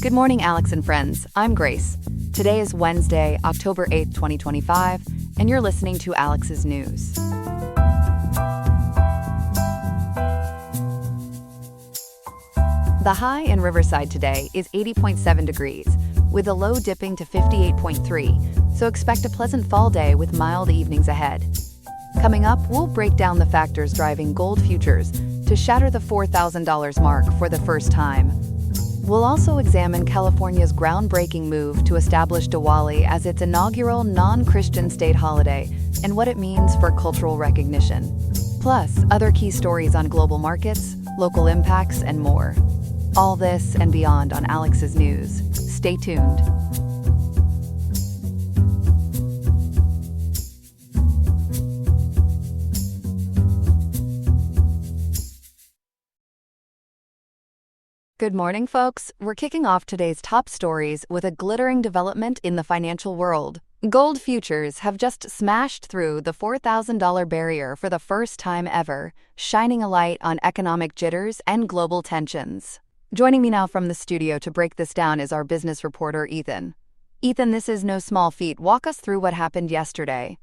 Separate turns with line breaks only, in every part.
Good morning, Alex and friends. I'm Grace. Today is Wednesday, October 8th, 2025, and you're listening to Alex's News. The high in Riverside today is 80.7 degrees, with the low dipping to 58.3, so expect a pleasant fall day with mild evenings ahead. Coming up, we'll break down the factors driving gold futures to shatter the $4,000 mark for the first time. We'll also examine California's groundbreaking move to establish Diwali as its inaugural non-Christian state holiday and what it means for cultural recognition. Plus, other key stories on global markets, local impacts, and more. All this and beyond on Alex's News. Stay tuned. Good morning, folks. We're kicking off today's top stories with a glittering development in the financial world. Gold futures have just smashed through the $4,000 barrier for the first time ever, shining a light on economic jitters and global tensions. Joining me now from the studio to break this down is our business reporter, Ethan. Ethan, this is no small feat. Walk us through what happened yesterday.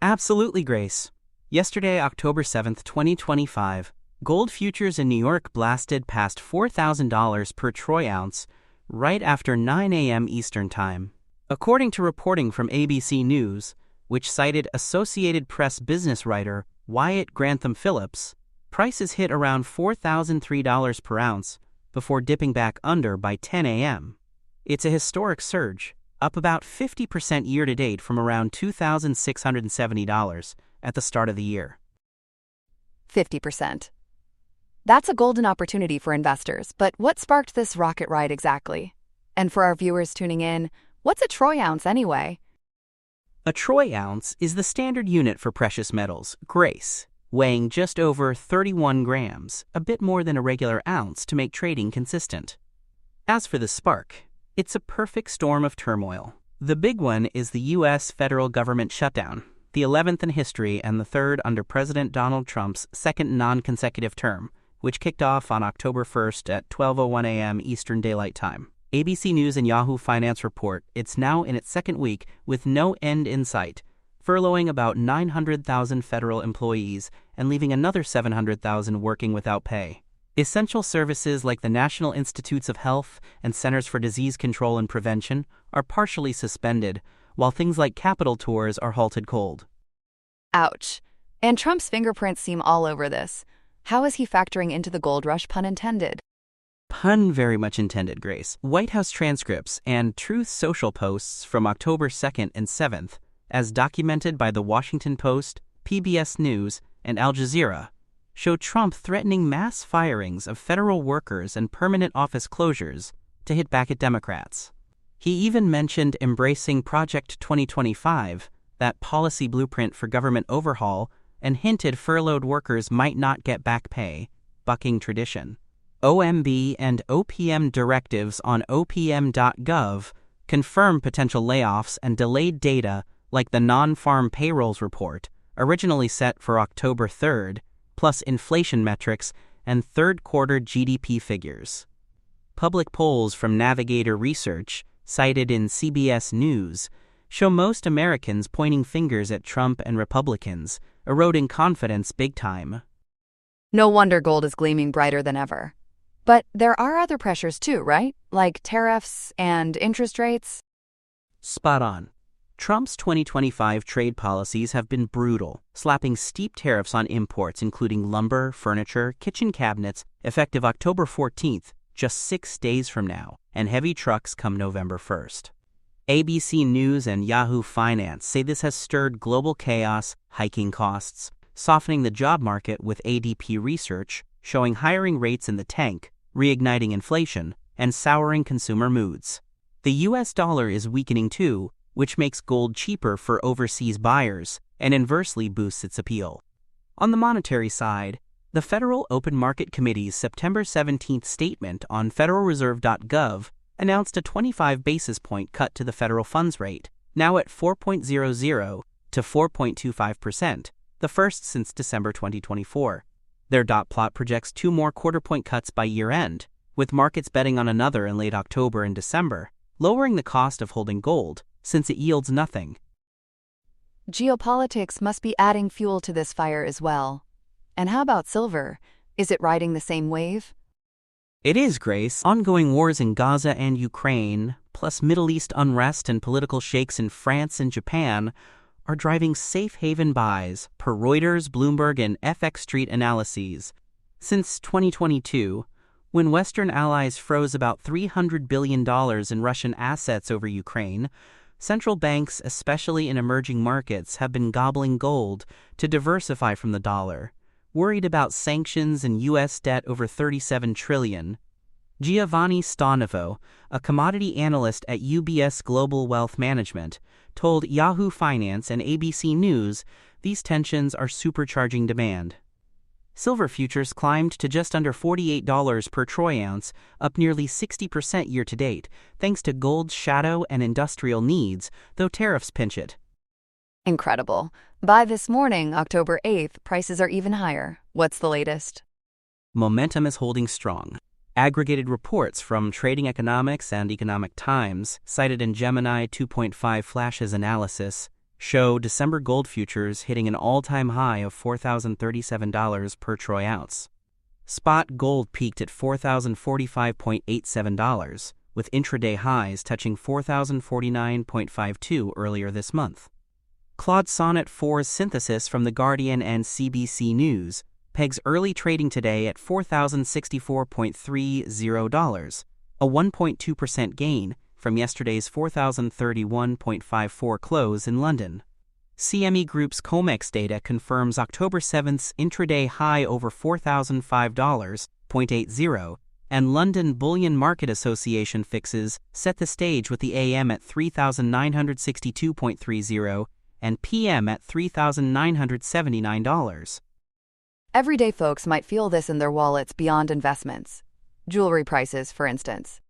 Absolutely, Grace. Yesterday, October 7th, 2025, gold futures in New York blasted past $4,000 per troy ounce right after 9 a.m. Eastern Time. According to reporting from ABC News, which cited Associated Press business writer Wyatt Grantham Phillips, prices hit around $4,003 per ounce before dipping back under by 10 a.m. It's a historic surge, up about 50% year-to-date from around $2,670 at the start of the year.
50%. That's a golden opportunity for investors, but what sparked this rocket ride exactly? And for our viewers tuning in, what's a troy ounce anyway?
A troy ounce is the standard unit for precious metals, Grace, weighing just over 31 grams, a bit more than a regular ounce to make trading consistent. As for the spark, it's a perfect storm of turmoil. The big one is the U.S. federal government shutdown, the 11th in history and the third under President Donald Trump's second non-consecutive term, which kicked off on October 1st at 12:01 a.m. Eastern Daylight Time. ABC News and Yahoo Finance report it's now in its second week with no end in sight, furloughing about 900,000 federal employees and leaving another 700,000 working without pay. Essential services like the National Institutes of Health and Centers for Disease Control and Prevention are partially suspended, while things like Capitol tours are halted cold.
Ouch. And Trump's fingerprints seem all over this. How is he factoring into the gold rush, pun intended?
Pun very much intended, Grace. White House transcripts and Truth Social posts from October 2nd and 7th, as documented by The Washington Post, PBS News, and Al Jazeera, show Trump threatening mass firings of federal workers and permanent office closures to hit back at Democrats. He even mentioned embracing Project 2025, that policy blueprint for government overhaul, and hinted furloughed workers might not get back pay, bucking tradition. OMB and OPM directives on opm.gov confirm potential layoffs and delayed data like the non-farm payrolls report, originally set for October 3rd, plus inflation metrics and third-quarter GDP figures. Public polls from Navigator Research, cited in CBS News, show most Americans pointing fingers at Trump and Republicans, eroding confidence big time.
No wonder gold is gleaming brighter than ever. But there are other pressures too, right? Like tariffs and interest rates?
Spot on. Trump's 2025 trade policies have been brutal, slapping steep tariffs on imports including lumber, furniture, kitchen cabinets, effective October 14th, just 6 days from now, and heavy trucks come November 1st. ABC News and Yahoo Finance say this has stirred global chaos, hiking costs, softening the job market with ADP research, showing hiring rates in the tank, reigniting inflation, and souring consumer moods. The U.S. dollar is weakening too, which makes gold cheaper for overseas buyers and inversely boosts its appeal. On the monetary side, the Federal Open Market Committee's September 17th statement on federalreserve.gov announced a 25 basis point cut to the federal funds rate, now at 4.00 to 4.25%, the first since December 2024. Their dot plot projects 2 more quarter-point cuts by year-end, with markets betting on another in late October and December, lowering the cost of holding gold, since it yields nothing.
Geopolitics must be adding fuel to this fire as well. And how about silver? Is it riding the same wave?
It is, Grace. Ongoing wars in Gaza and Ukraine, plus Middle East unrest and political shakes in France and Japan, are driving safe haven buys, per Reuters, Bloomberg, and FX Street analyses. Since 2022, when Western allies froze about $300 billion in Russian assets over Ukraine, central banks, especially in emerging markets, have been gobbling gold to diversify from the dollar, worried about sanctions and U.S. debt over $37 trillion. Giovanni Stanovo, a commodity analyst at UBS Global Wealth Management, told Yahoo Finance and ABC News these tensions are supercharging demand. Silver futures climbed to just under $48 per troy ounce, up nearly 60% year-to-date, thanks to gold's shadow and industrial needs, though tariffs pinch it.
Incredible. By this morning, October 8th, prices are even higher. What's the latest?
Momentum is holding strong. Aggregated reports from Trading Economics and Economic Times, cited in Gemini 2.5 Flash's analysis, show December gold futures hitting an all-time high of $4,037 per troy ounce. Spot gold peaked at $4,045.87, with intraday highs touching $4,049.52 earlier this month. Claude Sonnet 4's synthesis from The Guardian and CBC News pegs early trading today at $4,064.30, a 1.2% gain from yesterday's $4,031.54 close in London. CME Group's COMEX data confirms October 7th's intraday high over $4,005.80, and London Bullion Market Association fixes set the stage with the AM at $3,962.30 and PM at $3,979.
Everyday folks might feel this in their wallets beyond investments. Jewelry prices, for instance.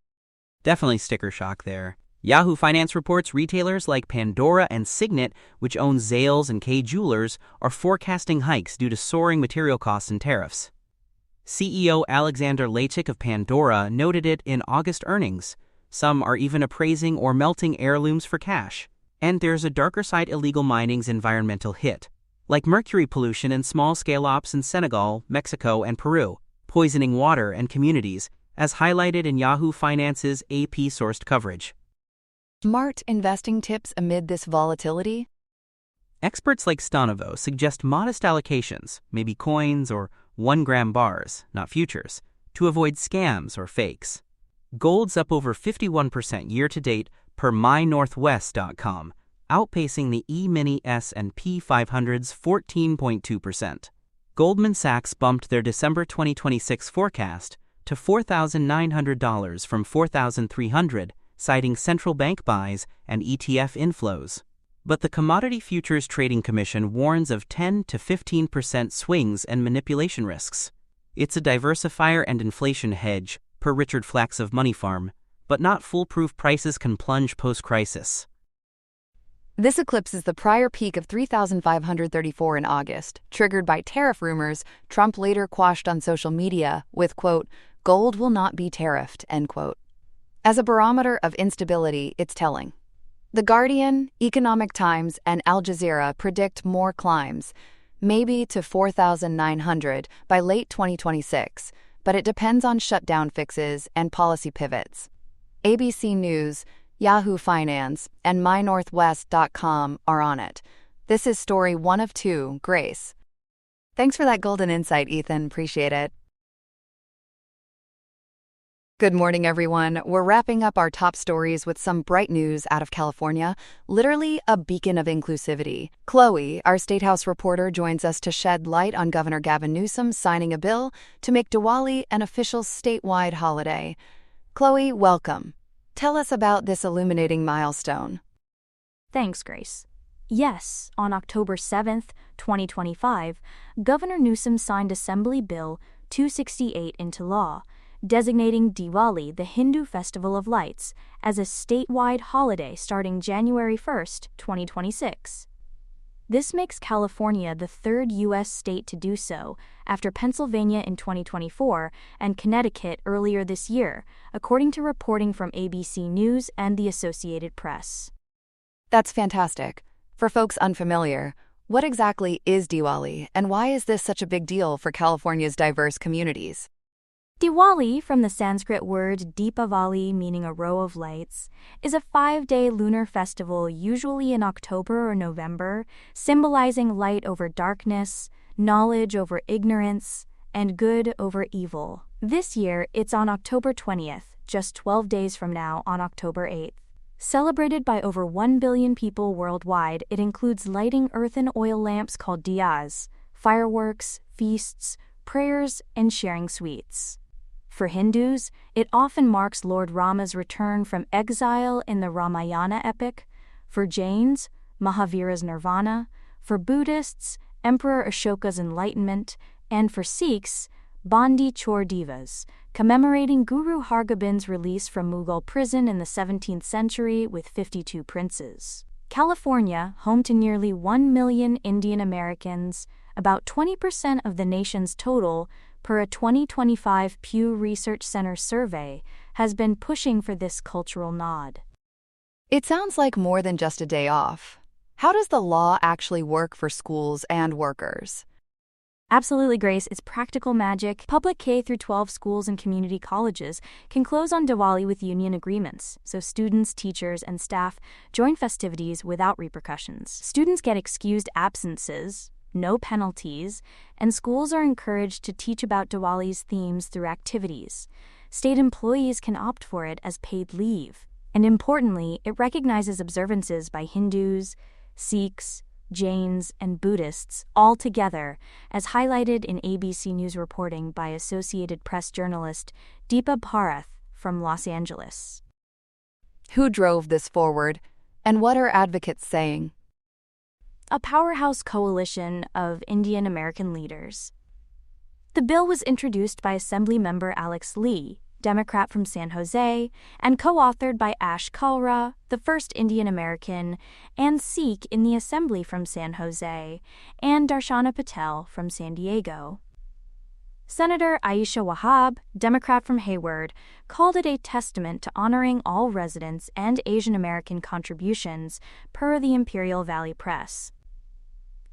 Definitely sticker shock there. Yahoo Finance reports retailers like Pandora and Signet, which own Zales and Kay Jewelers, are forecasting hikes due to soaring material costs and tariffs. CEO Alexander Lachik of Pandora noted it in August earnings. Some are even appraising or melting heirlooms for cash. And there's a darker side: illegal mining's environmental hit, like mercury pollution and small-scale ops in Senegal, Mexico, and Peru, poisoning water and communities, as highlighted in Yahoo Finance's AP-sourced coverage.
Smart investing tips amid this volatility?
Experts like Stanovo suggest modest allocations, maybe coins or 1-gram bars, not futures, to avoid scams or fakes. Gold's up over 51% year-to-date per mynorthwest.com, outpacing the E-mini S&P 500's 14.2%. Goldman Sachs bumped their December 2026 forecast to $4,900 from $4,300, citing central bank buys and ETF inflows. But the Commodity Futures Trading Commission warns of 10 to 15% swings and manipulation risks. It's a diversifier and inflation hedge, per Richard Flax of Money Farm, but not foolproof. Prices can plunge post-crisis.
This eclipses the prior peak of 3,534 in August, triggered by tariff rumors Trump later quashed on social media with, quote, "Gold will not be tariffed," end quote. As a barometer of instability, it's telling. The Guardian, Economic Times, and Al Jazeera predict more climbs, maybe to 4,900 by late 2026, but it depends on shutdown fixes and policy pivots. ABC News, Yahoo Finance, and mynorthwest.com are on it. This is story 1 of 2, Grace. Thanks for that golden insight, Ethan. Appreciate it. Good morning, everyone. We're wrapping up our top stories with some bright news out of California, literally a beacon of inclusivity. Chloe, our State House reporter, joins us to shed light on Governor Gavin Newsom signing a bill to make Diwali an official statewide holiday. Chloe, welcome. Tell us about this illuminating milestone.
Thanks, Grace. Yes, on October 7th, 2025, Governor Newsom signed Assembly Bill 268 into law, designating Diwali, the Hindu Festival of Lights, as a statewide holiday starting January 1st, 2026. This makes California the third U.S. state to do so, after Pennsylvania in 2024 and Connecticut earlier this year, according to reporting from ABC News and the Associated Press.
That's fantastic. For folks unfamiliar, what exactly is Diwali, and why is this such a big deal for California's diverse communities?
Diwali, from the Sanskrit word Deepavali meaning a row of lights, is a 5-day lunar festival usually in October or November, symbolizing light over darkness, knowledge over ignorance, and good over evil. This year, it's on October 20th, just 12 days from now on October 8th. Celebrated by over 1 billion people worldwide, it includes lighting earthen oil lamps called diyas, fireworks, feasts, prayers, and sharing sweets. For Hindus, it often marks Lord Rama's return from exile in the Ramayana epic. For Jains, Mahavira's nirvana. For Buddhists, Emperor Ashoka's enlightenment. And for Sikhs, Bandi Chor Divas, commemorating Guru Hargobind's release from Mughal prison in the 17th century with 52 princes. California, home to nearly 1 million Indian Americans, about 20% of the nation's total, per a 2025 Pew Research Center survey, has been pushing for this cultural nod.
It sounds like more than just a day off. How does the law actually work for schools and workers?
Absolutely, Grace. It's practical magic. Public K-12 schools and community colleges can close on Diwali with union agreements, so students, teachers, and staff join festivities without repercussions. Students get excused absences, no penalties, and schools are encouraged to teach about Diwali's themes through activities. State employees can opt for it as paid leave. And importantly, it recognizes observances by Hindus, Sikhs, Jains, and Buddhists all together, as highlighted in ABC News reporting by Associated Press journalist Deepa Bharath from Los Angeles.
Who drove this forward, and what are advocates saying?
A powerhouse coalition of Indian American leaders. The bill was introduced by Assemblymember Alex Lee, Democrat from San Jose, and co-authored by Ash Kalra, the first Indian American and Sikh in the Assembly from San Jose, and Darshana Patel from San Diego. Senator Aisha Wahab, Democrat from Hayward, called it a testament to honoring all residents and Asian American contributions, per the Imperial Valley Press.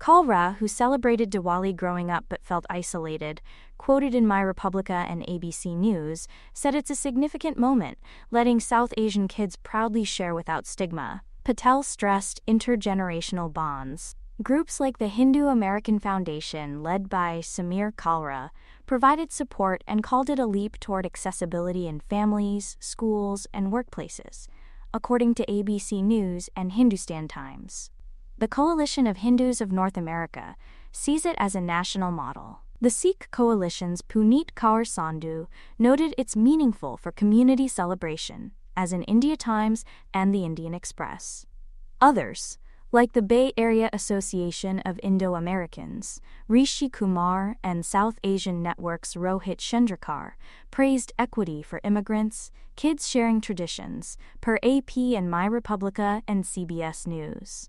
Kalra, who celebrated Diwali growing up but felt isolated, quoted in MyRepublica and ABC News, said it's a significant moment, letting South Asian kids proudly share without stigma. Patel stressed intergenerational bonds. Groups like the Hindu American Foundation, led by Samir Kalra, provided support and called it a leap toward accessibility in families, schools, and workplaces, according to ABC News and Hindustan Times. The Coalition of Hindus of North America sees it as a national model. The Sikh Coalition's Puneet Kaur Sandhu noted it's meaningful for community celebration, as in India Times and the Indian Express. Others, like the Bay Area Association of Indo-Americans, Rishi Kumar, and South Asian Network's Rohit Chandrakar, praised equity for immigrants, kids sharing traditions, per AP and MyRepublica and CBS News.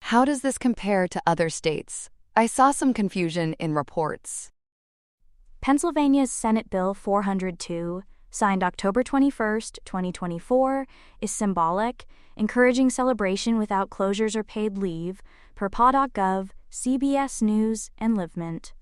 How does this compare to other states? I saw some confusion in reports.
Pennsylvania's Senate Bill 402, signed October 21, 2024, is symbolic, encouraging celebration without closures or paid leave, per PA.gov, CBS News, and LiveMint.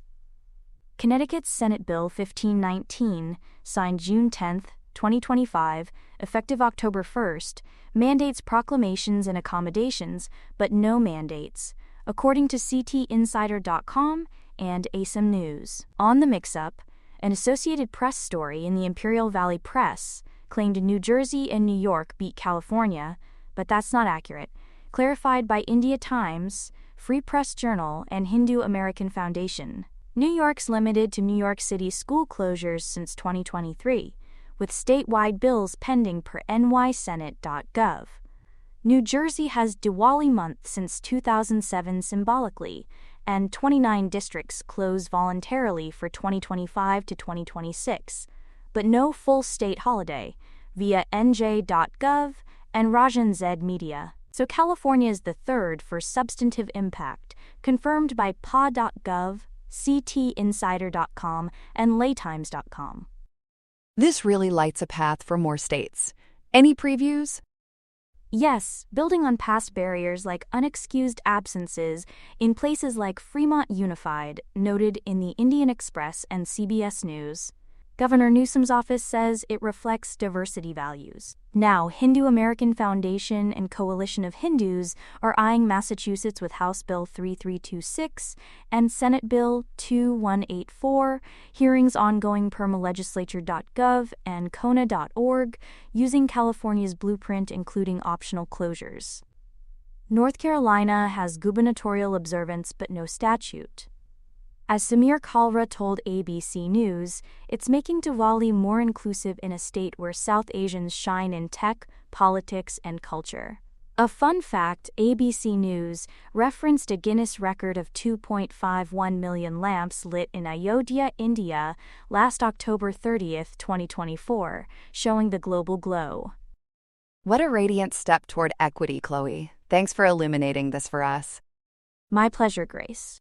Connecticut's Senate Bill 1519, signed June 10, 2025, effective October 1st, mandates proclamations and accommodations, but no mandates, according to CTinsider.com and ASIM News. On the mix-up, an Associated Press story in the Imperial Valley Press claimed New Jersey and New York beat California, but that's not accurate, clarified by India Times, Free Press Journal, and Hindu American Foundation. New York's limited to New York City school closures since 2023, with statewide bills pending per nysenate.gov. New Jersey has Diwali month since 2007 symbolically, and 29 districts close voluntarily for 2025 to 2026, but no full state holiday, via nj.gov and Rajan Z Media. So California is the third for substantive impact, confirmed by PA.gov, CTinsider.com, and laytimes.com.
This really lights a path for more states. Any previews?
Yes, building on past barriers like unexcused absences in places like Fremont Unified, noted in the Indian Express and CBS News. Governor Newsom's office says it reflects diversity values. Now, Hindu American Foundation and Coalition of Hindus are eyeing Massachusetts with House Bill 3326 and Senate Bill 2184, hearings ongoing per legislature.gov and kona.org, using California's blueprint including optional closures. North Carolina has gubernatorial observance but no statute. As Samir Kalra told ABC News, it's making Diwali more inclusive in a state where South Asians shine in tech, politics, and culture. A fun fact, ABC News referenced a Guinness record of 2.51 million lamps lit in Ayodhya, India, last October 30, 2024, showing the global glow.
What a radiant step toward equity, Chloe. Thanks for illuminating this for us.
My pleasure, Grace.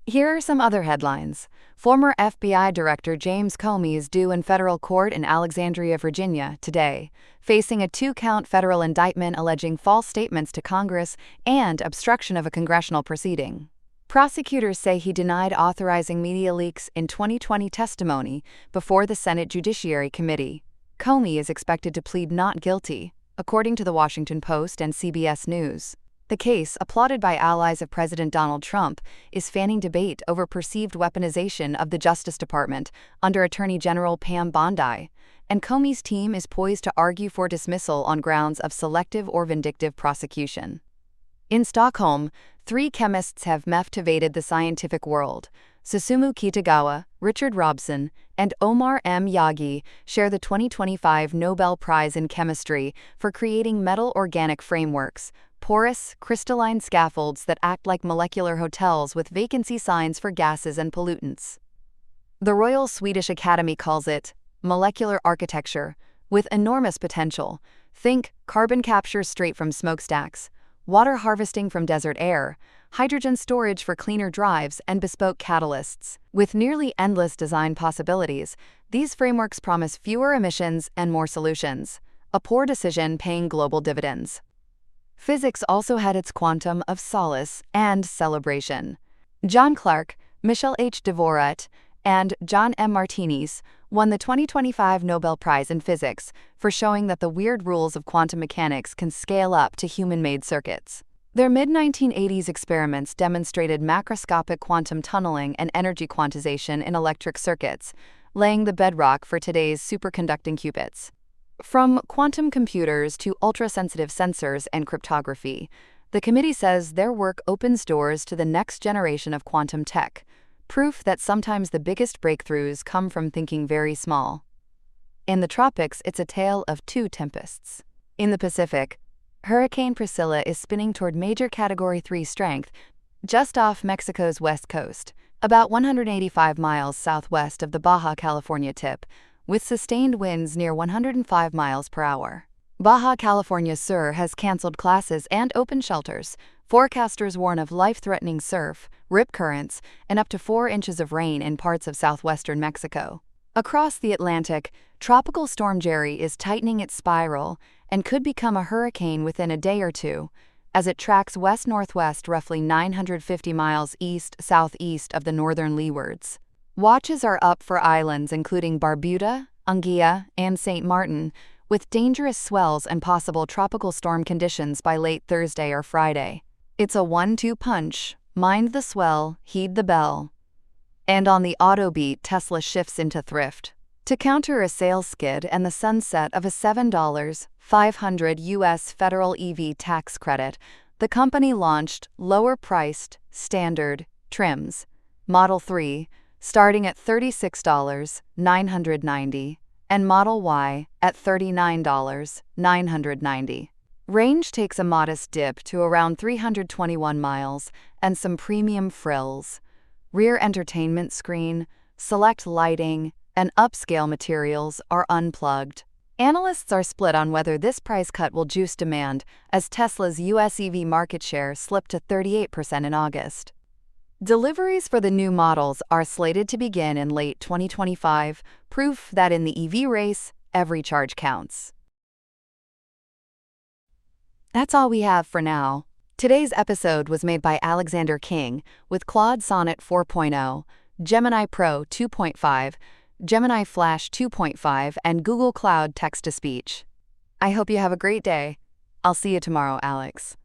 Here are some other headlines. Former FBI Director James Comey is due in federal court in Alexandria, Virginia, today, facing a 2-count federal indictment alleging false statements to Congress and obstruction of a congressional proceeding. Prosecutors say he denied authorizing media leaks in 2020 testimony before the Senate Judiciary Committee. Comey is expected to plead not guilty, according to the Washington Post and CBS News. The case, applauded by allies of President Donald Trump, is fanning debate over perceived weaponization of the Justice Department under Attorney General Pam Bondi, and Comey's team is poised to argue for dismissal on grounds of selective or vindictive prosecution. In Stockholm, 3 chemists have meftivated the scientific world. Susumu Kitagawa, Richard Robson, and Omar M. Yagi share the 2025 Nobel Prize in Chemistry for creating metal organic frameworks, porous, crystalline scaffolds that act like molecular hotels with vacancy signs for gases and pollutants. The Royal Swedish Academy calls it molecular architecture, with enormous potential. Think carbon capture straight from smokestacks, water harvesting from desert air, hydrogen storage for cleaner drives, and bespoke catalysts. With nearly endless design possibilities, these frameworks promise fewer emissions and more solutions, a poor decision paying global dividends. Physics also had its quantum of solace and celebration. John Clark, Michel H. Dvorak, and John M. Martinis won the 2025 Nobel Prize in Physics for showing that the weird rules of quantum mechanics can scale up to human-made circuits. Their mid-1980s experiments demonstrated macroscopic quantum tunneling and energy quantization in electric circuits, laying the bedrock for today's superconducting qubits. From quantum computers to ultra-sensitive sensors and cryptography, the committee says their work opens doors to the next generation of quantum tech, proof that sometimes the biggest breakthroughs come from thinking very small. In the tropics, it's a tale of 2 tempests. In the Pacific, Hurricane Priscilla is spinning toward major Category 3 strength just off Mexico's west coast, about 185 miles southwest of the Baja California tip, with sustained winds near 105 miles per hour. Baja California Sur has canceled classes and open shelters. Forecasters warn of life-threatening surf, rip currents, and up to 4 inches of rain in parts of southwestern Mexico. Across the Atlantic, Tropical Storm Jerry is tightening its spiral and could become a hurricane within a day or two, as it tracks west-northwest roughly 950 miles east-southeast of the northern leewards. Watches are up for islands including Barbuda, Unguia, and St. Martin, with dangerous swells and possible tropical storm conditions by late Thursday or Friday. It's a 1-2 punch: mind the swell, heed the bell. And on the auto beat, Tesla shifts into thrift. To counter a sales skid and the sunset of a $7.500 U.S. federal EV tax credit, the company launched lower-priced, standard trims, Model 3, starting at $36,990, and Model Y at $39,990. Range takes a modest dip to around 321 miles and some premium frills. Rear entertainment screen, select lighting, and upscale materials are unplugged. Analysts are split on whether this price cut will juice demand, as Tesla's US EV market share slipped to 38% in August. Deliveries for the new models are slated to begin in late 2025, proof that in the EV race, every charge counts. That's all we have for now. Today's episode was made by Alexander King with Claude Sonnet 4.0, Gemini Pro 2.5, Gemini Flash 2.5, and Google Cloud Text-to-Speech. I hope you have a great day. I'll see you tomorrow, Alex.